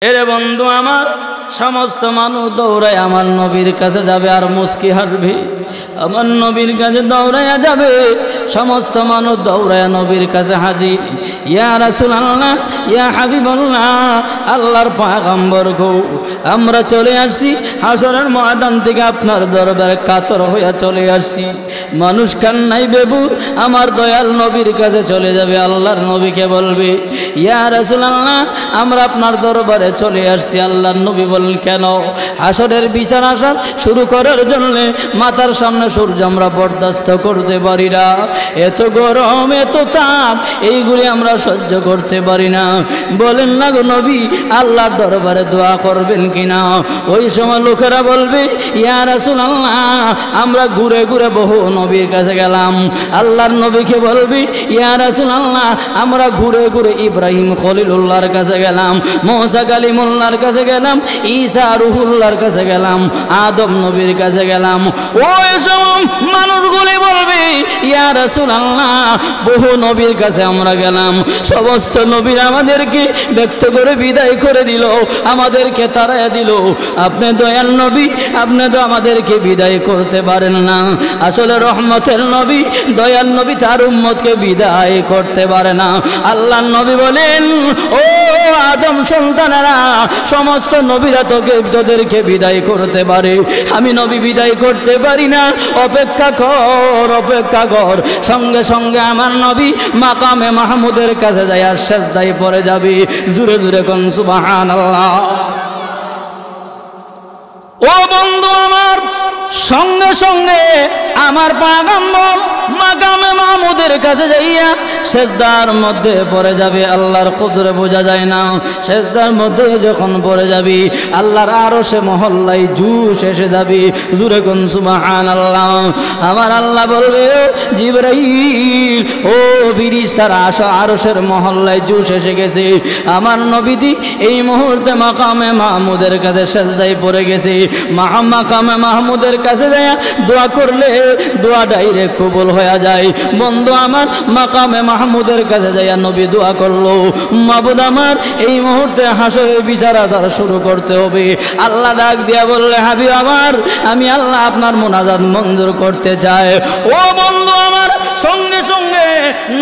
এরে বন্ধু আমার, সমস্ত মানুষ দৌড়ায় আমার নবীর কাছে যাবে আর মুস্কি হাসবে। আমার নবীর কাছে দৌড়াইয়া যাবে, সমস্ত মানুষ দৌড়ায় নবীর কাছে হাজির। ইয়া রাসূলুল্লাহ, ইয়া হাবিবাল্লাহ, আল্লাহর পয়গম্বর গো, আমরা চলে আসছি হাসরের ময়দান থেকে আপনার দরবারে কাতর হইয়া চলে আসছি। মানুষ কান্নাই বেবুর আমার দয়াল নবীর কাছে চলে যাবে। আল্লাহর নবীকে বলবে, ইয়া রাসূলুল্লাহ, আমরা আপনার দরবারে চলে আসছি। আল্লাহর নবী বলেন, কেন? হাসরের বিচার আসার শুরু করার জন্য মাথার সামনে সূর্য আমরা বরদাস্ত করতে পারি না, এত গরম এত তাপ এইগুলি আমরা সহ্য করতে পারি না। বলেন না গো নবী, আল্লাহর দরবারে দোয়া করবেন কিনা? ওই সময় লোকেরা বলবে, ইয়া রাসূলুল্লাহ, আমরা ঘুরে ঘুরে বহু নবীর কাছে গেলাম। আল্লাহর নবীকে বলবি, ইয়া রাসূলুল্লাহ, আমরা ঘুরে ঘুরে ইব্রাহিম খলিলুল্লাহর কাছে গেলাম, মুসা কালিমুল্লাহর কাছে গেলাম, ঈসা রুহুল্লাহর কাছে গেলাম, আদম নবীর কাছে গেলাম। ওই সব মানুষগুলি বলবে, ইয়া রাসূলুল্লাহ, বহু নবীর কাছে আমরা গেলাম, সমস্ত নবীর আমাদেরকে ব্যক্ত করে বিদায় করে দিল, আমাদেরকে তাড়াইয়া দিল। আপনি দয়াল নবী, আপনি তো আমাদেরকে বিদায় করতে পারেন না। আসলে রহমতের নবী, দয়াল নবী তার উম্মতকে বিদায় করতে পারে না। আল্লাহর নবী বলেন, ও আদম সন্তানেরা, সমস্ত নবীরা তোদেরকে বিদায় করতে পারে, আমি নবী বিদায় করতে পারি না। অপেক্ষা কর, অপেক্ষা কর। সঙ্গে সঙ্গে আমার নবী মাকামে মাহমুদের কাছে যায় আর সেজদায় পড়ে যাবে। জুরে জুরে কোন সুবহানাল্লাহ। ও বন্ধু আমার, সঙ্গে সঙ্গে আমার পয়গম্বর মাকামে মাহমুদের কাছে যাইয়া সেজদার মধ্যে পড়ে যাবে। আল্লাহর কুদরত বোঝা যায় না। সেজদার মধ্যে যখন পড়ে যাবি, আল্লাহর আরশে মহল্লায় জুস এসে যাবি। জুরে কোন সুবহানাল্লাহ। আমার আল্লাহ বলবে, জিবরাইল, ও ফেরেশতারা আসো, আরশের মহল্লায় জুস এসে গেছে। আমার নবীজি এই মুহূর্তে মাকামে মাহমুদের কাছে সেজদায় পড়ে গেছে। মাকামে মাহমুদের কাছে যায় দোয়া করলে দোয়া ডাইরেক্ট কবুল হয়ে যায়। বন্ধু আমার, মাকামে মাহমুদের কাছে যায় নবী দোয়া করলো, মাবুদ আমার, এই মুহূর্তে হাসরের বিচার শুরু করতে হবে। আল্লাহ ডাক দিয়া বললে, হাবিব আমার, আমি আল্লাহ আপনার মুনাজাত মঞ্জুর করতে চাই। ও বন্ধু আমার, সঙ্গে সঙ্গে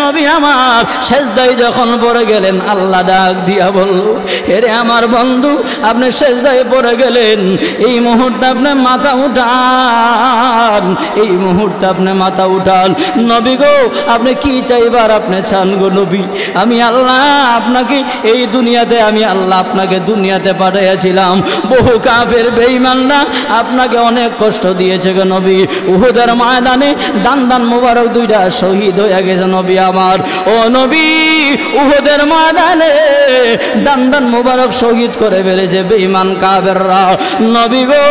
নবী আমার সেজদায় যখন পড়ে গেলেন, আল্লাহ ডাক দিয়া বলল, এরে আমার বন্ধু, আপনি সেজদায় পড়ে গেলেন, এই মুহূর্তে আপনি মাথা উঠান, এই মুহূর্তে আপনি মাথা উঠান। নবী গো, আপনি কি চাইবার আপনি চান গো নবী? আমি আল্লাহ আপনাকে এই দুনিয়াতে, আমি আল্লাহ আপনাকে দুনিয়াতে পাঠিয়েছিলাম। বহু কাফের বেঈমানরা আপনাকে অনেক কষ্ট দিয়েছে গো নবী। উহুদের ময়দানে দান দান মুবারক দুইটা শহীদ হয়ে গেছে নবী আমার। ও নবী, উহুদের ময়দানে দান দান মুবারক শহীদ করে ফেলেছে বেঈমান কাফেররা। নবী গো,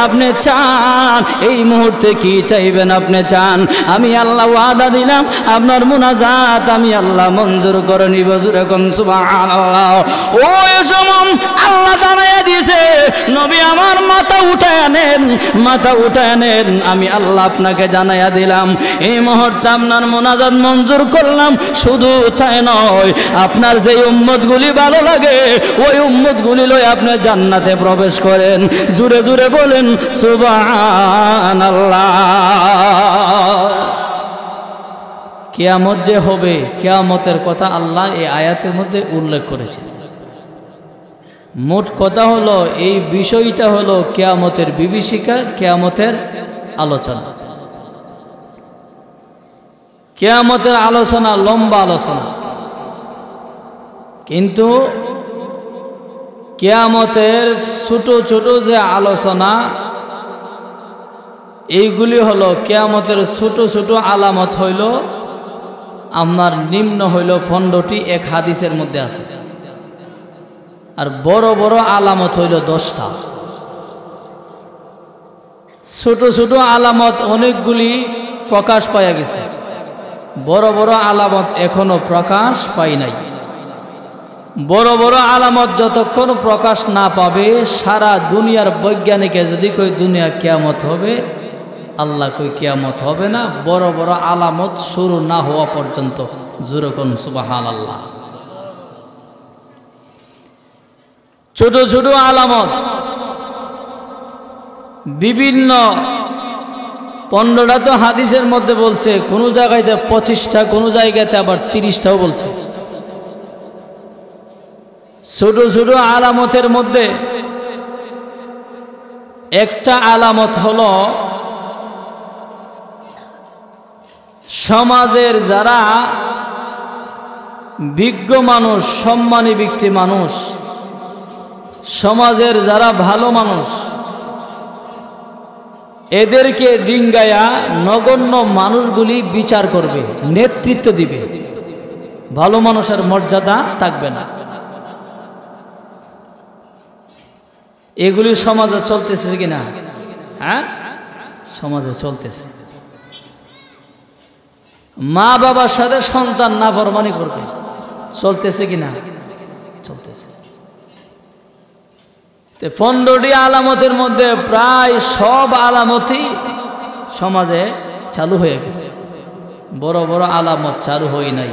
আপনি চান, এই মুহূর্তে কি চাইবেন আপনি চান? আমি আল্লাহ ওয়াদা দিলাম, আপনার মুনাজাত আমি আল্লাহ মঞ্জুর করে নিব। জুরে কোন সুবহানাল্লাহ। ওই সময় আল্লাহ জানাইয়া দিয়েছে, নবী আমার মাথা উঠায় নেন, মাথা উঠায় নেন, আমি আল্লাহ আপনাকে জানাইয়া দিলাম, এই মুহূর্তে আপনার মুনাজাত মঞ্জুর করলাম। শুধু তাই নয়, আপনার যে উম্মতগুলি ভালো লাগে, ওই উম্মতগুলি লয়ে আপনি জান্নাতে প্রবেশ করেন। জুরে জুরে বলেন সুবহানাল্লাহ। কিয়ামত যে হবে, কিয়ামতের কথা আল্লাহ এই আয়াতের মধ্যে উল্লেখ করেছে। মোট কথা হলো, এই বিষয়টা হলো কিয়ামতের বিভীষিকা, কিয়ামতের আলোচনা। কিয়ামতের আলোচনা লম্বা আলোচনা, কিন্তু কিয়ামতের ছোট ছোট যে আলোচনা, এইগুলি হলো কিয়ামতের ছোট ছোট আলামত হইল আপনার নিম্ন হইল 15টি, এক হাদিসের মধ্যে আছে। আর বড় বড় আলামত হইল 10টা। ছোট ছোট আলামত অনেকগুলি প্রকাশ পাইয়া গেছে, বড় বড় আলামত এখনো প্রকাশ পাই নাই। বড় বড় আলামত যতক্ষণ প্রকাশ না পাবে, সারা দুনিয়ার বৈজ্ঞানিকে যদি কই দুনিয়া কিয়ামত হবে, আল্লাহ কই কিয়ামত হবে না, বড় বড় আলামত শুরু না হওয়া পর্যন্ত। জোরে কোন সুবহানাল্লাহ। ছোট ছোট আলামত বিভিন্ন 15টা তো হাদিসের মধ্যে বলছে, কোন জায়গাতে 25টা, কোন জায়গাতে আবার 30টাও বলছে। ছোট ছোট আলামতের মধ্যে একটা আলামত হলো সমাজের যারা বিজ্ঞ মানুষ, সম্মানী ব্যক্তি মানুষ, সমাজের যারা ভালো মানুষ, এদেরকে ডিঙ্গায়া নগণ্য মানুষগুলি বিচার করবে, নেতৃত্ব দিবে, ভালো মানুষের মর্যাদা থাকবে না। এগুলি সমাজে চলতেছে কিনা? হ্যাঁ, সমাজে চলতেছে। মা বাবার সাথে সন্তান নাফরমানি করবে, চলতেছে কিনা? চলতেছে। 15টি আলামতের মধ্যে প্রায় সব আলামতই সমাজে চালু হয়ে গেছে, বড় বড় আলামত চালু হই নাই।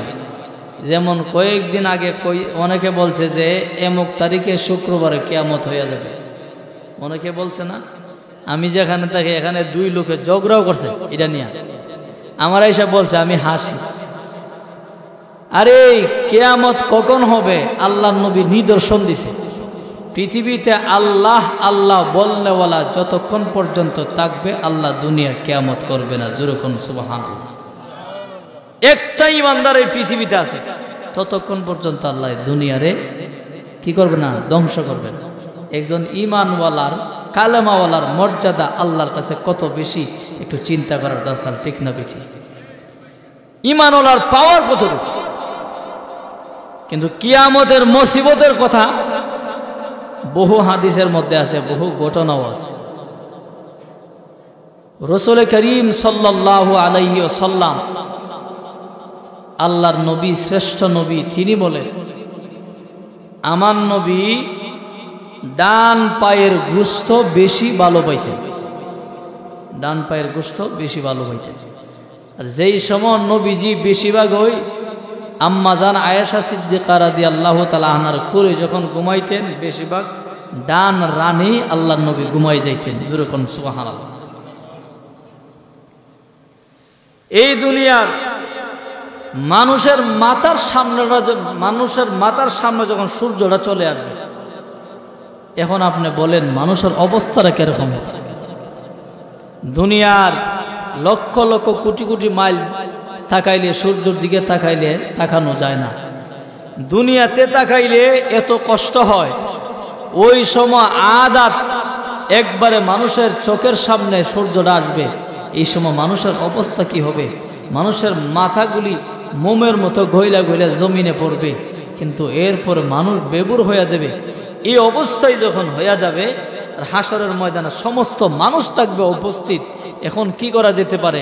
যেমন কয়েকদিন আগে অনেকে বলছে যে এমুক তারিখে শুক্রবারে কিয়ামত হয়ে যাবে, অনেকে বলছে না? আমি যেখানে থাকি এখানে 2 লোকে ঝগড়াও করছে এটা নিয়ে, আমার এসে বলছে, আমি হাসি। আরে কিয়ামত কখন হবে? আল্লাহর নবী নিদর্শন দিছে। পৃথিবীতে আল্লাহ আল্লাহ বলনেওয়ালা যতক্ষণ পর্যন্ত থাকবে, আল্লাহ দুনিয়ার কিয়ামত করবে না। যেরকম সুবহানাল্লাহ। একটা ইমানদার এই পৃথিবীতে আছে, ততক্ষণ পর্যন্ত আল্লাহ দুনিয়ারে কি করবে না? ধ্বংস করবে না। একজন ইমানওয়ালার, কালেমাওয়ালার মর্যাদা আল্লাহর কাছে কত বেশি একটু চিন্তা করার দরকার, ঠিক না বেঠি? ইমানওয়ালার পাওয়ার কতটুকু? কিন্তু কিয়ামতের মুসিবতের কথা বহু হাদিসের মধ্যে আছে, বহু ঘটনাও আছে। রাসূল করিম সাল্লাল্লাহু আলাইহি ওয়াসাল্লাম, আল্লাহর নবী, শ্রেষ্ঠ নবী, তিনি বলেন, আমার নবী ডান পায়ের গোশত বেশি ভালো পাইতেন, ডান পায়ের গোশত বেশি ভালো পাইতেন। আর যেই সময় নবীজি বেশিরভাগ ওই আম্মাজান আয়েশা সিদ্দিকা রাদিয়াল্লাহু তাআলা আনহার কোলে যখন ঘুমাইতেন, বেশিরভাগ ডান রানে আল্লাহর নবী ঘুমাই যাইতেন। যেরকম সুবহানাল্লাহ। এই দুনিয়ার মানুষের মাথার সামনে যখন সূর্যটা চলে আসবে, এখন আপনি বলেন মানুষের অবস্থাটা কিরকম? দুনিয়ার লক্ষ লক্ষ কোটি কোটি মাইল তাকাইলে, সূর্যের দিকে তাকাইলে তাকানো যায় না। দুনিয়াতে তাকাইলে এত কষ্ট হয়, ওই সময় আদাত একবারে মানুষের চোখের সামনে সূর্যটা আসবে, এই সময় মানুষের অবস্থা কি হবে? মানুষের মাথাগুলি মোমের মতো গইলা গইলা জমিনে পড়বে, কিন্তু এরপরে মানুষ বেবুর হয়ে যাবে। এই অবস্থায় যখন হয়ে যাবে, আর হাসরের ময়দানে সমস্ত মানুষ থাকবে উপস্থিত, এখন কি করা যেতে পারে?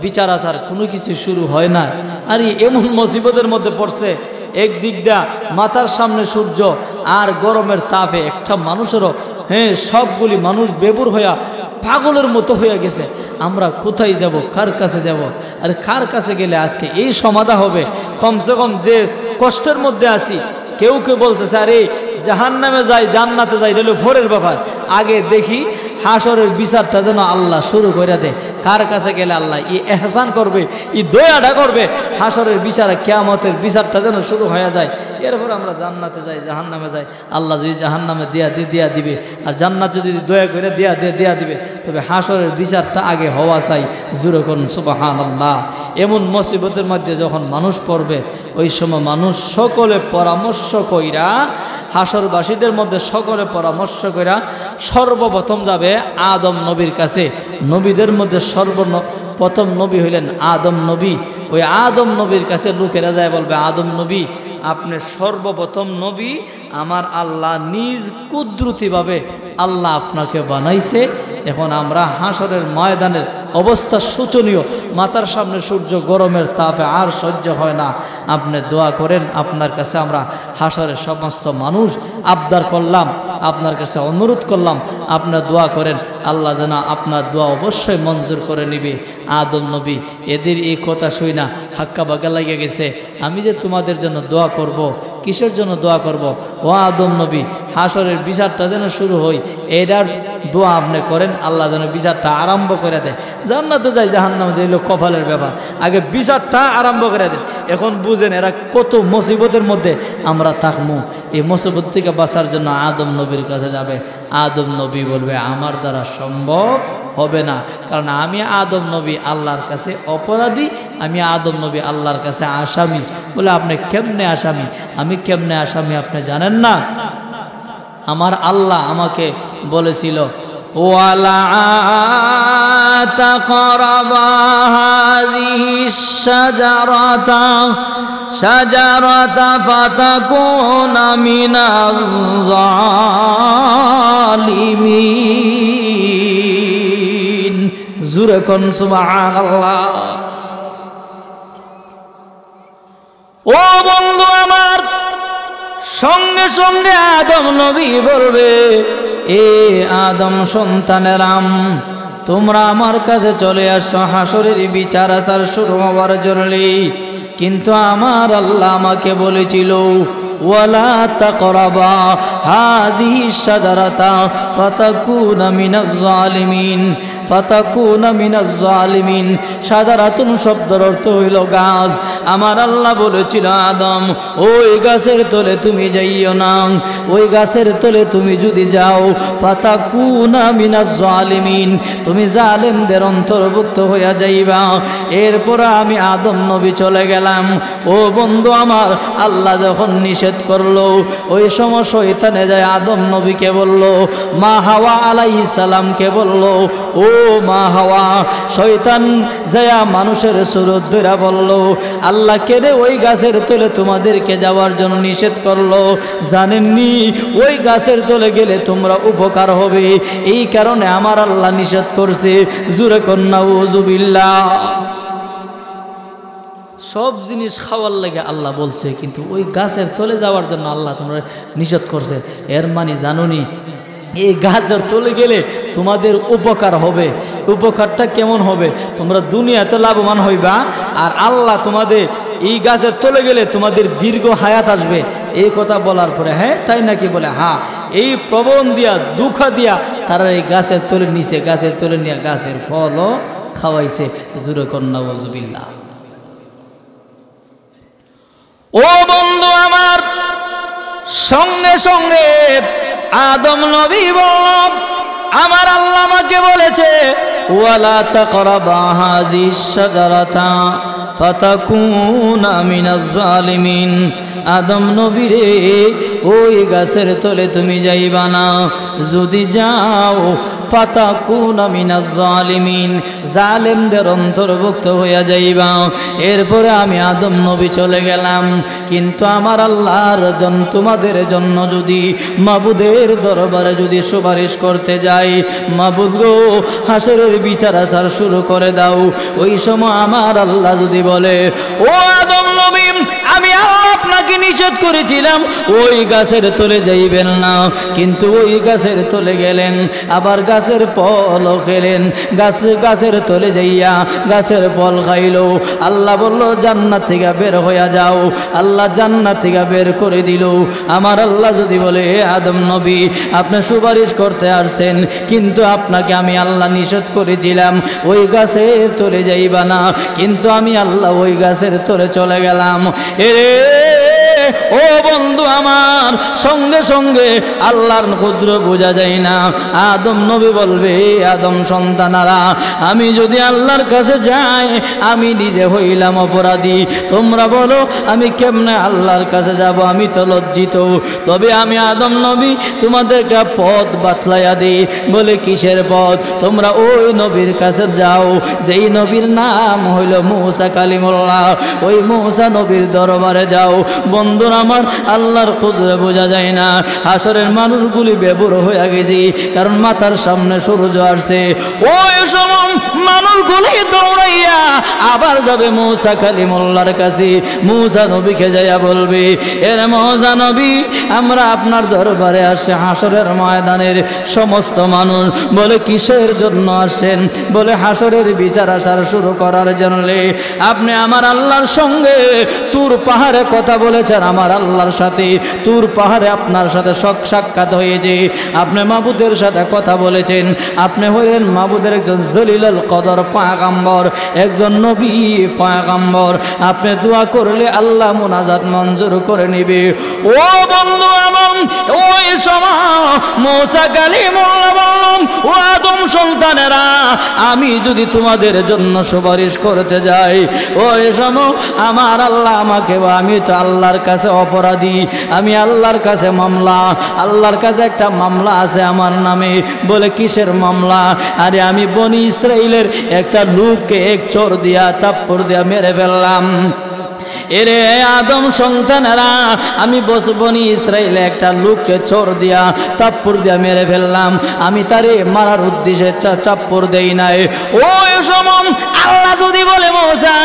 বিচার আচার কোনো কিছু শুরু হয় না। আর এমন মুসিবতের মধ্যে পড়ছে, একদিক দা মাথার সামনে সূর্য, আর গরমের তাপে একটা মানুষেরও সবগুলি মানুষ বেবুর হইয়া পাগলের মতো হয়ে গেছে। আমরা কোথায় যাব? কার কাছে যাব? আর কার কাছে গেলে আজকে এই সমাধা হবে? কমসে কম যে কষ্টের মধ্যে আছি, কেউ কেউ বলতেছে আরে জাহান্নামে যাই জান্নাতে যাই, এটা হলো ভোরের ব্যাপার, আগে দেখি হাসরের বিচারটা যেন আল্লাহ শুরু করে দেয়। কার কাছে গেলে আল্লাহ ই এহসান করবে, ই দয়াটা করবে, হাসরের বিচারে কিয়ামতের বিচারটা যেন শুরু হয়ে যায়। এরপর আমরা জান্নাতে যাই, জাহান্নামে যাই, আল্লাহ যদি জাহান্নামে দিয়া দিবে, আর জান্নাতে যদি দয়া করে দিয়া দিবে, তবে হাসরের বিচারটা আগে হওয়া চাই। জোরে করুন সুবহানাল্লাহ। এমন মুসিবতের মধ্যে যখন মানুষ পড়বে, ওই সময় মানুষ সকলে পরামর্শ কইরা, হাসরবাসীদের মধ্যে সকলে পরামর্শ কইরা সর্বপ্রথম যাবে আদম নবীর কাছে। নবীদের মধ্যে সর্বপ্রথম নবী হইলেন আদম নবী। ওই আদম নবীর কাছে লোকেরা যায় বলবে, আদম নবী আপনি সর্বপ্রথম নবী, আমার আল্লাহ নিজ কুদরতিভাবে আল্লাহ আপনাকে বানাইছে। এখন আমরা হাসরের ময়দানের অবস্থা শোচনীয়, মাথার সামনে সূর্য, গরমের তাপে আর সহ্য হয় না, আপনি দোয়া করেন। আপনার কাছে আমরা হাসরের সমস্ত মানুষ আবদার করলাম, আপনার কাছে অনুরোধ করলাম, আপনার দোয়া করেন, আল্লাহ যেন আপনার দোয়া অবশ্যই মঞ্জুর করে নিবে। আদম নবী এদের এই কথা শুই না হাক্কা বাগা লাগিয়ে গেছে, আমি যে তোমাদের জন্য দোয়া করব, কিসের জন্য দোয়া করব? ও আদম নবী, হাসরের বিচারটা যেন শুরু হয়, এটার দোয়া আপনি করেন, আল্লাহ যেন বিচারটা আরম্ভ করে দেয়। জান্নাতে যায় জাহান্নামে যাইল কপালের ব্যাপার, আগে বিচারটা আরম্ভ করে দেয়। এখন বুঝেন এরা কত মুসিবতের মধ্যে আমরা থাকবো। এই মুসিবত থেকে বাঁচার জন্য আদম নবীর কাছে যাবে। আদম নবী বলবে আমার দ্বারা সম্ভব হবে না, কারণ আমি আদম নবী আল্লাহর কাছে অপরাধী, আমি আদম নবী আল্লাহর কাছে আসামি। বলে আপনি কেমনে আসামি? আমি কেমনে আসামি আপনি জানেন না? আমার আল্লাহ আমাকে বলেছিল ওয়ালা তাকরাবা হাযিহিস শাজারাতা ফাতাকুনা মিনাল জালিমিন। জোরে কোন সুবহানাল্লাহ। ও বন্ধু আমার, সঙ্গে সঙ্গে আদম নবী বলবে এ আদম সন্তানেরাম, তোমরা আমার কাছে চলে আসছো হাসরের বিচার আচার শুরু হওয়ার জন্য। কিন্তু আমার আল্লাহ আমাকে বলেছিল ওয়ালা তাকরাবা হাযিহিস শাজারাতা ফাতাকুনা মিনাজ জালিমিন। ফাতাকুনা মিনাজ জালিমিন, শাজারাতুন শব্দের অর্থ হইল গাছ। আমার আল্লাহ বলেছিল আদম ওই গাছের তলে তুমি যাইও না, ওই গাছের তলে তুমি যদি যাও ফাতাকুনা মিনাজ জালিমিন, তুমি জালেমদের অন্তর্ভুক্ত হইয়া যাইবা। এরপর আমি আদম নবী চলে গেলাম। ও বন্ধু আমার, আল্লাহ যখন নিষেধ করলো ওই সময় শয়তানে যায় আদম নবীকে বলল, মা হাওয়া আলাইহিস সালামকে বলল ও মা হাওয়া। শয়তান যায়া মানুষের সুরত ধরে বলল আল্লাহ কেড়ে ওই গাছের তলে তোমাদেরকে যাওয়ার জন্য নিষেধ করলো, জানেননি ওই গাছের তলে গেলে তোমরা উপকার হবে, এই কারণে আমার আল্লাহ নিষেধ করছে। জোরে কন্যা উযুবিল্লাহ। সব জিনিস খাওয়ার লাগে আল্লাহ বলছে, কিন্তু ওই গাছের তলে যাওয়ার জন্য আল্লাহ তোমরা নিষেধ করছে। এর মানে জানুনি এই গাছের তলে গেলে তোমাদের উপকার হবে। উপকারটা কেমন হবে? তোমরা দুনিয়াতে লাভবান হইবা, আর আল্লাহ তোমাদের এই গাছের তলে গেলে তোমাদের দীর্ঘ হায়াত আসবে। এই কথা বলার পরে হ্যাঁ তাই নাকি? বলে হ্যাঁ। এই প্রবণ দিয়া দুঃখা দিয়া তারা এই গাছের তলে নিচে, গাছের তলে নিয়ে গাছের ফলও খাওয়াইছে। জোরে কন্যা উযুবিল্লাহ। ও বন্ধু আমার, সঙ্গে সঙ্গে আদম নবী বলল আমার আল্লাহ আমাকে বলেছে ওয়ালা তাকরাবা হাযিহিস শাজারাতা ফাতাকুনা মিনাজ জালিমিন। আদম নবী রে, ওই গাছের তলে তুমি যাইবা না, যদি যাও ফাতাকুনা মিনাজ জালিমিন, জালেমদের অন্তর্ভুক্ত হইয়া যাইবা। এরপরে আমি আদম নবী চলে গেলাম। কিন্তু আমার আল্লাহর জন্য তোমাদের জন্য যদি মাবুদের দরবারে যদি সুপারিশ করতে যাই, মাবুদ গো হাসরের বিচার আচার শুরু করে দাও, ওই সময় আমার আল্লাহ যদি বলে ও আদম নবী আমি আল্লাহ আপনাকে নিষেধ করেছিলাম ওই গাছের তলে যাইবেন না, কিন্তু ওই গাছের তলে গেলেন, আবার গাছের ফল খেলেন, গাছের তলে যাইয়া গাছের ফল খাইলো। আল্লাহ বলল জান্নাত থেকে বের হইয়া যাও, আল্লাহ জান্নাত থেকে বের করে দিল। আমার আল্লাহ যদি বলে আদম নবী আপনি সুপারিশ করতে আসছেন, কিন্তু আপনাকে আমি আল্লাহ নিষেধ করেছিলাম ওই গাছের তলে যাইবা না, কিন্তু আমি আল্লাহ ওই গাছের তলে চলে গেলাম। ও বন্ধু আমার, সঙ্গে সঙ্গে আল্লাহর কুদর বোঝা যায় না। আদম নবী বলবে আদম সন্তানারা আমি যদি আল্লাহর কাছে যাই আমি নিজে হইলাম অপরাধী। তোমরা বলো আমি কেমনে আল্লাহর কাছে যাব? আমি তো লজ্জিত। তবে আমি আদম নবী তোমাদেরকে পথ বাতলাইয়া দিই। বলে কিসের পথ? তোমরা ওই নবীর কাছে যাও যেই নবীর নাম হইল মূসা কালিমুল্লাহ, ওই মূসা নবীর দরবারে যাও। বন্ধুরা আমার, আল্লাহর কুদরত বোঝা যায় না। হাসরের মানুষগুলি বেবুর হয়ে গেছে, কারণ মাথার সামনে সূর্য আসছে। ওই সময় মানুষগুলি দৌড়াইয়া আবার যাবে মূসা কালিমুল্লাহর কাছে। মূসা নবীকে যাইয়া বলবে এর মূসা নবী আমরা আপনার দরবারে আসছে হাসরের ময়দানের সমস্ত মানুষ। বলে কিসের জন্য আসছেন? বলে হাসরের বিচার আচার শুরু করার জন্য। আপনি আমার আল্লাহর সঙ্গে তুর পাহাড়ে কথা বলেছেন, আমার আল্লাহর সাথে তুর পাহাড়ে আপনার সাথে সাক্ষাৎ হয়েছে, আপনি মাবুদের সাথে কথা বলেছেন, আপনি হলেন মাবুদের একজন জলিলুল কদর পয়গম্বর, একজন নবী পয়গম্বর। আপনি দোয়া করলে আল্লাহ মুনাজাত মঞ্জুর করে নেবে। ও বন্ধু আমার, ওই সময় মুসা কালিমুল্লাহ বললাম, ও আদম সন্তানেরা, আমি যদি তোমাদের জন্য সুপারিশ করতে যাই, ওই সময় আমার আল্লাহ আমাকে, আমি তো আল্লাহর কাছে অপরাধী, আমি আল্লাহর কাছে মামলা, আল্লাহর কাছে একটা মামলা আছে আমার নামে। বলে কিসের মামলা? আরে আমি বনি ইসরাইলের একটা লোককে এক চোর দিয়া থাপ্পড় দিয়া মেরে ফেললাম। এরে আদম সন্তানেরা, আমি বনি ইসরাইলে একটা লোককে চোর দিয়া থাপ্পড় দিয়া মেরে ফেললাম, আমি তারে মারার উদ্দেশ্যে চাপ্পড় দেই নাই। ওই সময় আল্লাহ যদি বলে মুসা,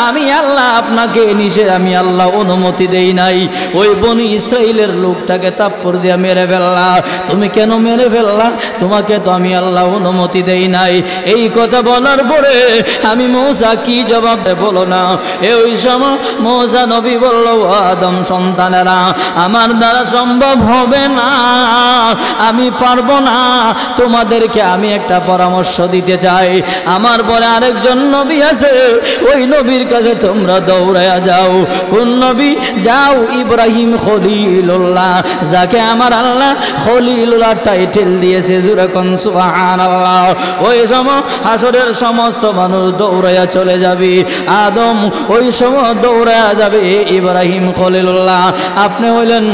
আমি আল্লাহ আপনাকে নিষেধ, আমি আল্লাহ অনুমতি দেই নাই, ওই বনি ইসরাইলের লোকটাকে থাপ্পড় দিয়া মেরে ফেললা, তুমি কেন মেরে ফেললা? তোমাকে তো আমি আল্লাহ অনুমতি দেই নাই। এই কথা বলার পরে আমি মুসা কি জবাব দেব বলো না। ওই সময় মুসা নবী বলল, আদম সন্তানেরা, আমার দ্বারা সম্ভব হবে না, আমি পারবো না, তোমাদেরকে আমি একটা পরামর্শ দিতে চাই। আমার পরে আরেকজন নবী আছে, ওই নবীর কাছে তোমরা দৌড়ায়া যাও। কোন নবী? যাও ইব্রাহিম খলিলুল্লাহ, যাকে আমার আল্লাহ খলিলুল্লাহ টাইটেল দিয়েছে, জোরে কোন সুবহানাল্লাহ। ওই সময় হাসরের সমস্ত মানুষ দৌড়ায়া চলে যাবে, আদম ওই সময় দৌড়ায়া যাবে ইব্রাহিম খলিলুল্লাহ, আপনি হইলেন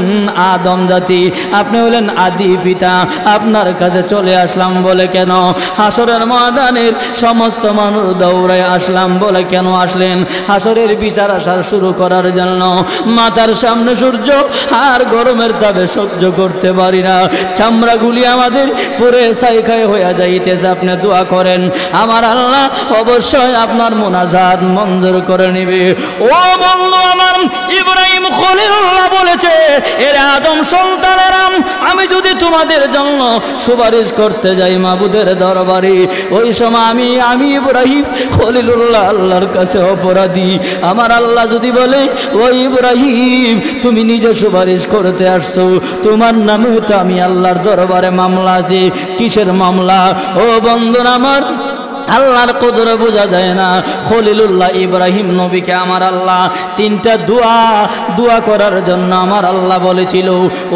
আদম জাতি, আপনি হইলেন আদি পিতা, আপনার কাছে চলে আসলাম। বলে কেন? হাসরের ময়দানের সমস্ত মানুষ দৌড়ায় আসলাম। বলে কেন আসলেন? হাসরের বিচার আসার শুরু করার জন্য। মাথার সামনে সূর্য আর গরমের তাপে সহ্য করতে পারি না, চামড়াগুলি আমাদের পুরে ছাইখাই হয়ে যাইতেছে। আপনি দোয়া করেন, আমার আল্লাহ অবশ্যই আপনার মুনাজাত মঞ্জুর করে নেবে। ও বন্ধু আমার, ইব্রাহিম খলিলুল্লাহ বলেছে, এর আদম সন্তানেরা, আমি যদি তোমাদের জন্য সুপারিশ করতে যাই মাবুদের দরবারে, ওই সময় আমি ইব্রাহিম খলিলুল্লাহ আল্লাহর কাছে অপরাধী। আমার আল্লাহ যদি বলে, ও ইব্রাহিম, তুমি নিজে সুপারিশ করতে আসছো, তোমার নামে তো আমি আল্লাহর দরবারে মামলা আছে। কিসের মামলা? ও বন্ধুরা আমার, আল্লাহর কদর বোঝা যায় না। খলিলুল্লাহ ইব্রাহিম নবীকে আমার আল্লাহ তিনটা দোয়া করার জন্য আমার আল্লাহ বলেছিল,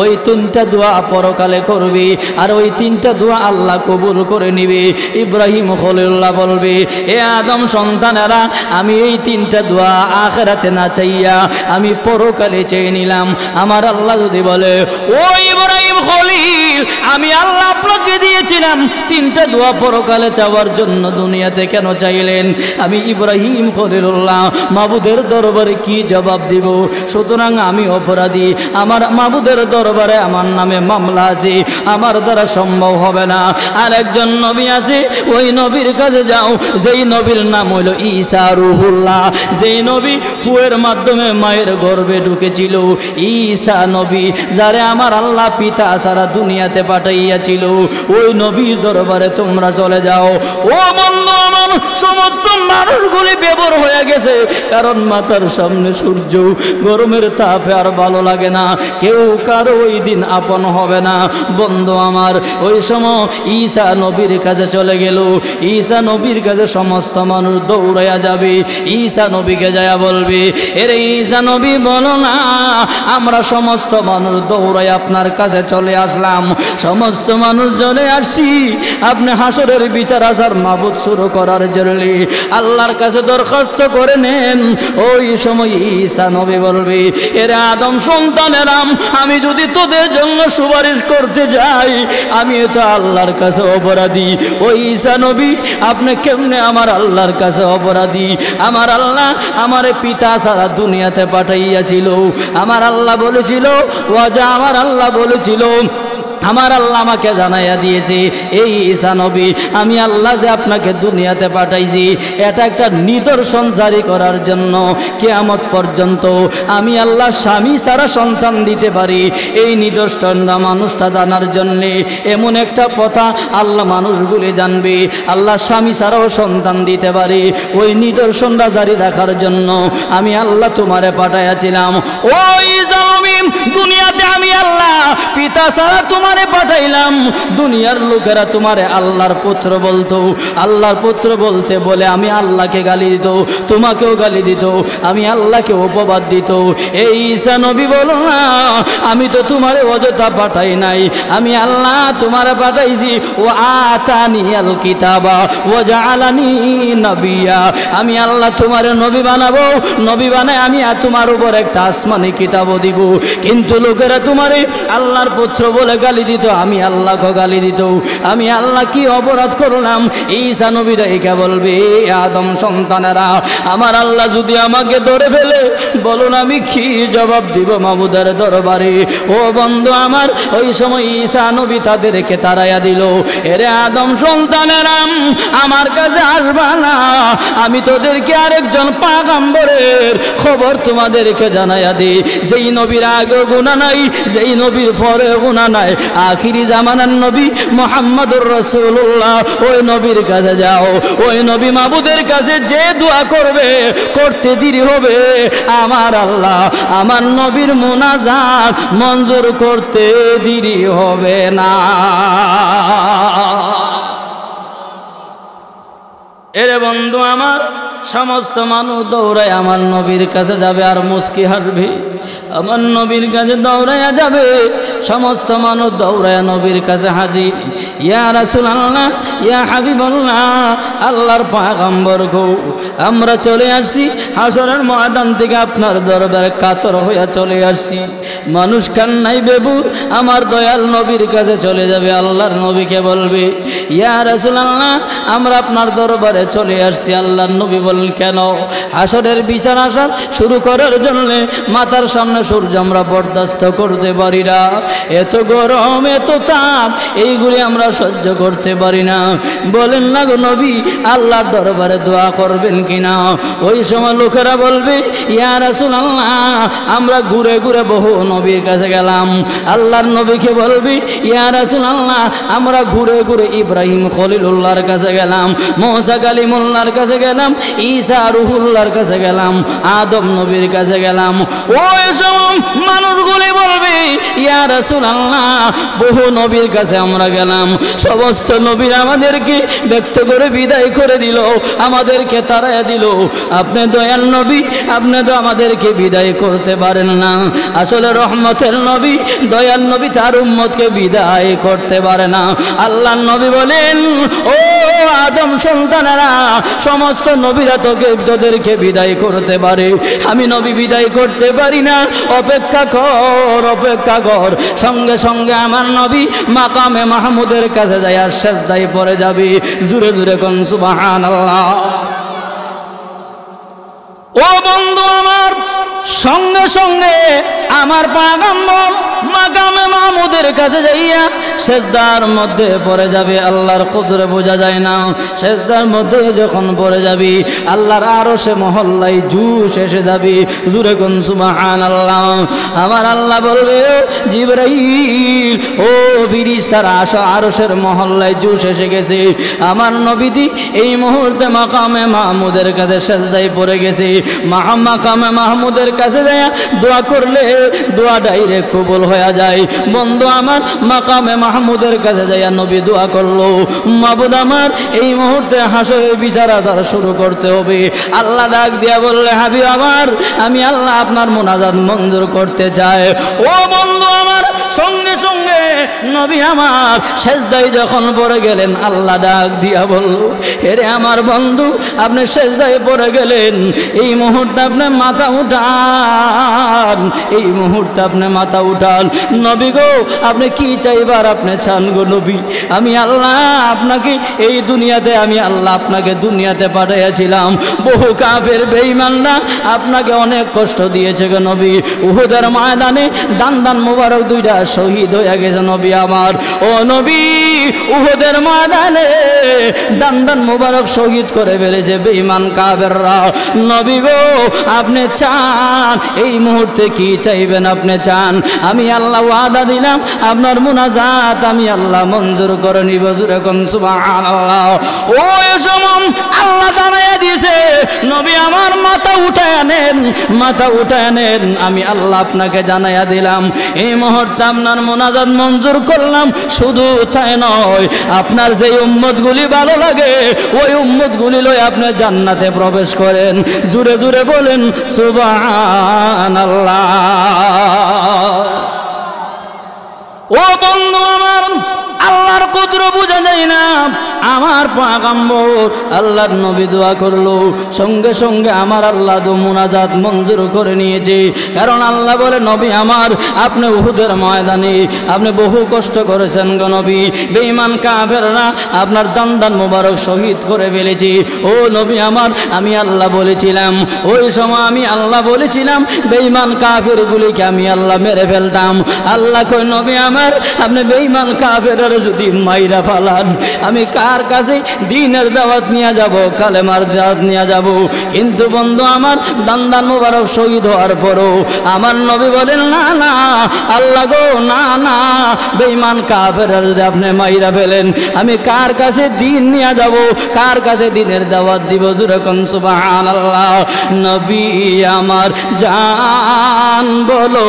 ওই তিনটা দোয়া পরকালে করবে, আর ওই তিনটা দোয়া আল্লাহ কবুল করে নিবে। ইব্রাহিম খলিলুল্লাহ বলবে, এ আদম সন্তানেরা, আমি এই তিনটা দোয়া আখিরাতে না চাইয়া আমি পরকালে চেয়ে নিলাম। আমার আল্লাহ যদি বলে, ও ইব্রাহিম খলিল, আমি আল্লাহ আপনাকে দিয়েছিলাম তিনটা দোয়া পরকালে চাওয়ার জন্য, দুনিয়াতে কেন চাইলেন? আমি ইব্রাহিম খলিলুল্লাহ মাবুদের দরবারে কি জবাব দিব? সুতরাং আমি অপরাধী, আমার মাবুদের দরবারে আমার নামে মামলা আছে, আমার দ্বারা সম্ভব হবে না। আর একজন নবী আছে, ওই নবীর কাছে যাও, যেই নবীর নাম হইল ঈসা রুহুল্লাহ, যেই নবী ফুয়ের মাধ্যমে মায়ের গর্ভে ঢুকেছিল। ঈসা নবী, যারে আমার আল্লাহ পিতা সারা দুনিয়াতে পাঠাইয়াছিল, ওই নবীর দরবারে তোমরা চলে যাও। ও বন্ধু আমার, সমস্ত মানুষগুলি বেবর হয়ে গেছে, কারণ মাথার সামনে সূর্য, গরমের তাপে আর ভালো লাগে না, কেউ কারো ওই দিন আপন হবে না। বন্ধু আমার, ওই সময় ঈসা নবীর কাছে চলে গেল। ঈসা নবীর কাছে সমস্ত মানুষ দৌড়াইয়া যাবে, ঈসা নবীকে যায়া বলবে, এরে ঈসা নবী বলো না, আমরা সমস্ত মানুষ দৌড়াই আপনার কাছে চলে আসলাম, সমস্ত মানুষ চলে আসছি, আপনি হাসরের বিচার আসার মাবুদ শুরু করার জন্য আল্লাহর কাছে দরখাস্ত করে নেন। ওই সময় ঈসা নবী বলবে, এরা আদম সন্তানেরাম, আমি যদি তোদের জন্য সুপারিশ করতে যাই, আমি তো আল্লাহর কাছে অপরাধী। ওই ঈসা নবী, আপনি কেমনে আমার আল্লাহর কাছে অপরাধী? আমার আল্লাহ আমার পিতা সারা দুনিয়াতে পাঠাইয়াছিল, আমার আল্লাহ বলেছিল, ওয়াজা আমার আল্লাহ বলেছিল, আমার আল্লাহ আমাকে জানাইয়া দিয়েছে, এই ঈসা নবী আমি আল্লাহ যে আপনাকে দুনিয়াতে পাঠাইছি এটা একটা নিদর্শন জারি করার জন্য, কিয়ামত পর্যন্ত আমি আল্লাহ স্বামী ছাড়া সন্তান দিতে পারি। এই নিদর্শনটা মানুষটা জানার জন্যে, এমন একটা কথা আল্লাহ মানুষগুলি জানবে আল্লাহ স্বামী ছাড়াও সন্তান দিতে পারে। ওই নিদর্শনটা জারি রাখার জন্য আমি আল্লাহ তোমারে পাঠাইয়াছিলাম। ওই জালিম দুনিয়াতে আমি আল্লাহ পিতা ছাড়া তোমারে পাঠাইলাম। দুনিয়ার লোকেরা তোমারে আল্লাহর পুত্র বলতো, আল্লাহর পুত্র বলতে বলে আমি আল্লাহকে গালি দিত, তোমাকেও গালি দিত, আমি আল্লাহকে উপবাদ দিত। এই ঈসা নবী বলো না আমি তো তোমারে অযথা পাঠাই নাই, আমি আল্লাহ তোমারে পাঠাইছি। ও আতানি আল কিতাবা ও জাআলানি নবিয়া, আমি আল্লাহ তোমারে নবী বানাবো, নবী বানায় আমি তোমার উপর একটা আসমানি কিতাবও দিব। কিন্তু লোকেরা তোমারে আল্লাহর পুত্র বলে গালি দিত, আমি আল্লাহকে গালি দিত। আমি আল্লাহ কি অপরাধ করলাম? ঈসা নবীরা একা বলবে, আদম সন্তানেরা আমার আল্লাহ যদি আমাকে ধরে ফেলে বলুন আমি কি জবাব দিব মাবুদের দরবারে? ও বন্ধু আমার, ওই সময় ঈসা নবী তাদেরকে তাড়াইয়া দিল, এরে আদম সন্তানেরা আমার কাছে আসবা না, আমি তোদেরকে আরেকজন পয়গম্বরের খবর তোমাদেরকে জানাইয়া দিই, যেই নবীর আগে গুনাহ নাই, যেই নবীর পরে গুনাহ নাই, আখিরি জামানার নবী মুহাম্মদুর রাসূলুল্লাহ। ওই নবীর কাছে যাও, ওই নবী মাবুদের কাছে যে দোয়া করবে করতে দেরি হবে আমার আল্লাহ আমার নবীর মুনাজাত মঞ্জুর করতে দেরি হবে না। এরে বন্ধু আমার, সমস্ত মানুষ দৌড়ায় আমার নবীর কাছে যাবে আর মুস্কি হাসবে, আমার নবীর কাছে দৌড়াইয়া যাবে, সমস্ত মানুষ দৌড়ায় নবীর কাছে হাজির। ইয়া রাসূলুল্লাহ, ইয়া হাবিবাল্লাহ, আল্লাহর পয়গম্বর গো, আমরা চলে আসছি হাসরের ময়দান থেকে আপনার দরবারে কাতর হইয়া চলে আসছি। মানুষ কান্নাই বেবুর আমার দয়াল নবীর কাছে চলে যাবে, আল্লাহর নবীকে বলবে, ইয়া রাসূলুল্লাহ আমরা আপনার দরবারে চলে আসছি। আল্লাহর নবী বলেন, কেন? হাসরের বিচার আসা শুরু করার জন্য মাথার সামনে সূর্য আমরা বরদাস্ত করতে পারি না, এত গরম এত তাপ এইগুলি আমরা সহ্য করতে পারি না। বলেন না গো নবী, আল্লাহর দরবারে দোয়া করবেন কিনা? ওই সময় লোকেরা বলবে, ইয়া রাসূলুল্লাহ আমরা ঘুরে ঘুরে বহু নবীর কাছে গেলাম। আল্লাহর নবীকে বলবি, ইয়া রাসূলুল্লাহ আমরা ঘুরে ঘুরে ইব্রাহিম খলিলুল্লাহর কাছে গেলাম, মুসা কালিমুল্লাহর কাছে গেলাম, ঈসা রুহুল্লাহর কাছে গেলাম, আদম নবীর কাছে গেলাম। ওই সব মানুষগুলি বলবে, ইয়া রাসূলুল্লাহ বহু নবীর কাছে আমরা গেলাম, সমস্ত নবীরা আমাদেরকে ব্যক্ত করে বিদায় করে দিল, আমাদেরকে তাড়াইয়া দিল, আপনি দয়াল নবী আপনি তো আমাদেরকে বিদায় করতে পারেন না। আসলে রহমতের নবী দয়াল নবী তার উম্মতকে বিদায় করতে পারে না। আল্লাহর নবী বলেন, ও আদম সন্তানেরা সমস্ত নবীরা তোদেরকে বিদায় করতে পারে, আমি নবী বিদায় করতে পারি না, অপেক্ষা কর অপেক্ষা কর। সঙ্গে সঙ্গে আমার নবী মাকামে মাহমুদের কাছে যায় আর সেজদায় পড়ে যাবে। জুরে জুরে কোন সুবহানাল্লাহ। ও বন্ধু আমার, সঙ্গে সঙ্গে আমার পয়গম্বর মাকামে মাহমুদের কাছে যাইয়া সেজদার মধ্যে পড়ে যাবে। আল্লাহর কুদরত বোঝা যায় না, সেজদার মধ্যে যখন পড়ে যাবে আল্লাহর আরশে মহল্লায় জুস এসে যাবে। জুরে কোন সুবহানাল্লাহ। আমার আল্লাহ বলবে, জিবরাইল ও ফেরেশতারা আসো, আরশের মহল্লায় জুস এসে গেছে। আমার নবীজি এই মুহূর্তে মাকামে মাহমুদের কাছে সেজদায় পড়ে গেছে। মাকামে মাহমুদের কাছে যায় দোয়া করলে দোয়া ডাইরেক্ট কবুল হয়ে যায়। বন্ধু আমার, মাকামে মাহমুদের কাছে যায় নবী দোয়া করলো, মাবুদ আমার এই মুহূর্তে হাসরের বিচার আদায় শুরু করতে হবে। আল্লাহ ডাক দিয়া বললে, হাবিব আমার আমি আল্লাহ আপনার মুনাজাত মঞ্জুর করতে চাই। ও বন্ধু আমার, সঙ্গে সঙ্গে নবী আমার সেজদায় যখন পড়ে গেলেন আল্লাহ ডাক দিয়া বলল, এরে আমার বন্ধু আপনি সেজদায় পড়ে গেলেন, এই এই মুহূর্তে আপনি মাথা উঠান, এই মুহূর্তে আপনি মাথা উঠান। নবী গো আপনি কি চাইবার আপনি চান গো নবী? আমি আল্লাহ আপনাকে এই দুনিয়াতে, আমি আল্লাহ আপনাকে দুনিয়াতে পাঠিয়েছিলাম। বহু কাফের বেঈমানরা আপনাকে অনেক কষ্ট দিয়েছে গো নবী। উহুদের ময়দানে দান মোবারক দুইটা শহীদ হয়ে গেছে নবী আমার। ও নবী, উহুদের ময়দানে দান মোবারক শহীদ করে ফেলেছে বেঈমান কাফেররা। নবী গো আপনি চান, এই মুহূর্তে কি চাইবেন আপনি চান? আমি আল্লাহ ওয়াদা দিলাম আপনার মুনাজাত আমি আল্লাহ মঞ্জুর করে নিব। জোরে কোন সুবহানাল্লাহ। ওই সময় আল্লাহ জানাইয়া দিয়েছে নবী আমার মাথা উঠায় আনেন, মাথা উঠায় আনেন। আমি আল্লাহ আপনাকে জানাইয়া দিলাম এই মুহূর্তে আপনার মুনাজাত মঞ্জুর করলাম। শুধু তাই নয়, আপনার যে উম্মতগুলি ভালো লাগে ওই উম্মতগুলি লয়ে আপনি জান্নাতে প্রবেশ করেন। জোরে জোরে বলেন সুবহানাল্লাহ। ও বন্ধু আমার, আল্লাহর কুদরত বোঝা যায় না। আমার পয়গম্বর আল্লাহর নবী দোয়া করলো, সঙ্গে সঙ্গে আমার আল্লাহ দো মুনাজাত মঞ্জুর করে নিয়েছে। কারণ আল্লাহ বলে নবী আমার আপনি উহুদের ময়দানে আপনি বহু কষ্ট করেছেন গো নবী। বেঈমান কাফেররা আপনার দান মোবারক শহীদ করে ফেলেছে। ও নবী আমার, আমি আল্লাহ বলেছিলাম, ওই সময় আমি আল্লাহ বলেছিলাম বেঈমান কাফেরগুলিকে আমি আল্লাহ মেরে ফেলতাম। আল্লাহ কই নবী আমার আপনি বেঈমান কাফেররা যদি মাইরা ফালান আমি কার কাছে দ্বীনের দাওয়াত নিয়ে যাব, কালেমার দাওয়াত নিয়ে যাব। কিন্তু বন্ধু আমার দান মোবারক শহীদ হওয়ার পরও আমার নবী বলেন না না আল্লাহ গো, না না বেঈমান কাফেররা যদি আপনি মাইরা ফেলেন আমি কার কাছে দ্বীন নিয়ে যাব, কার কাছে দ্বীনের দাওয়াত দিব। জোরে কোন সুবহানাল্লাহ। নবী আমার জান বলো,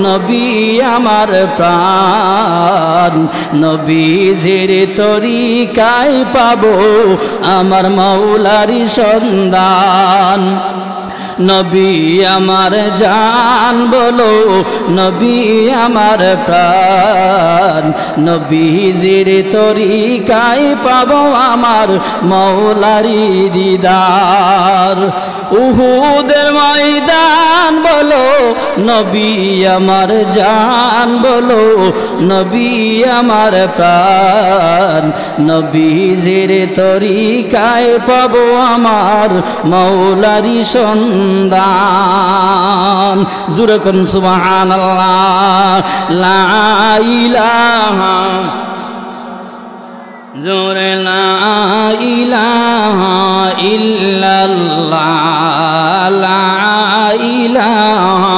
নবী আমার প্রাণ, নবীজির তরিকায় পাবো আমার মাওলারি সন্ধান। নবী আমার জান বলো, নবী আমার প্রাণ, নবীজির তরিকায় পাবো আমার মাওলারি দিদার। উহুদের ময়দান বলো, নবী আমার জান বলো, নবী আমার প্রাণ, নবীজির তরিকায় পাবো আমার মাওলারি সন্ধান। জোরে কোন সুবহানাল্লাহ। লা ইলাহা, জোরে লা ইলাহা ইল্লাল্লাহ, লা ইলাহা,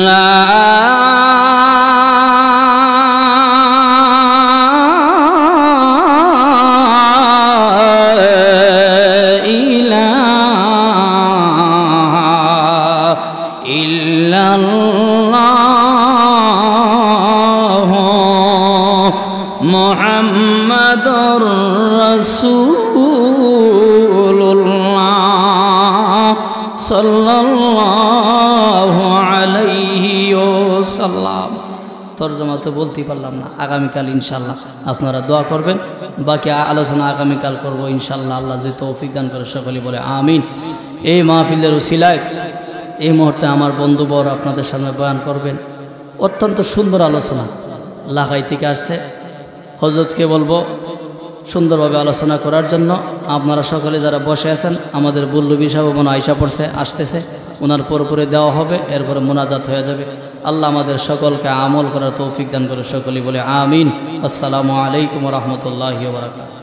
লা মুহাম্মাদুর রাসূলুল্লাহ সাল্লাল্লাহু আলাইহি ওয়াসাল্লাম। তরজমা তো বলতেই পারলাম না। আগামীকাল ইনশাআল্লাহ আপনারা দোয়া করবেন। বাকি আলোচনা আগামীকাল করব ইনশাআল্লাহ। আল্লাহ যদি তৌফিক দান করে সকলে বলে আমিন। এই মাহফিলের উসিলায় এই মুহূর্তে আমার বন্ধুবর আপনাদের সামনে বয়ান করবেন। অত্যন্ত সুন্দর আলোচনা, লাগাই থেকে আসছে। হযরতকে বলবো সুন্দরভাবে আলোচনা করার জন্য। আপনারা সকলে যারা বসে আছেন, আমাদের বুল্লুবি সাহেব মনে আয়সা পড়ছে, আসতেছে, ওনার পরে দেওয়া হবে, এরপরে মোনাজাত হয়ে যাবে। আল্লাহ আমাদের সকলকে আমল করার তৌফিক দান করে সকলে বলে আমিন। আসসালামু আলাইকুম ওয়া রাহমাতুল্লাহি ওয়া বারাকাতুহু।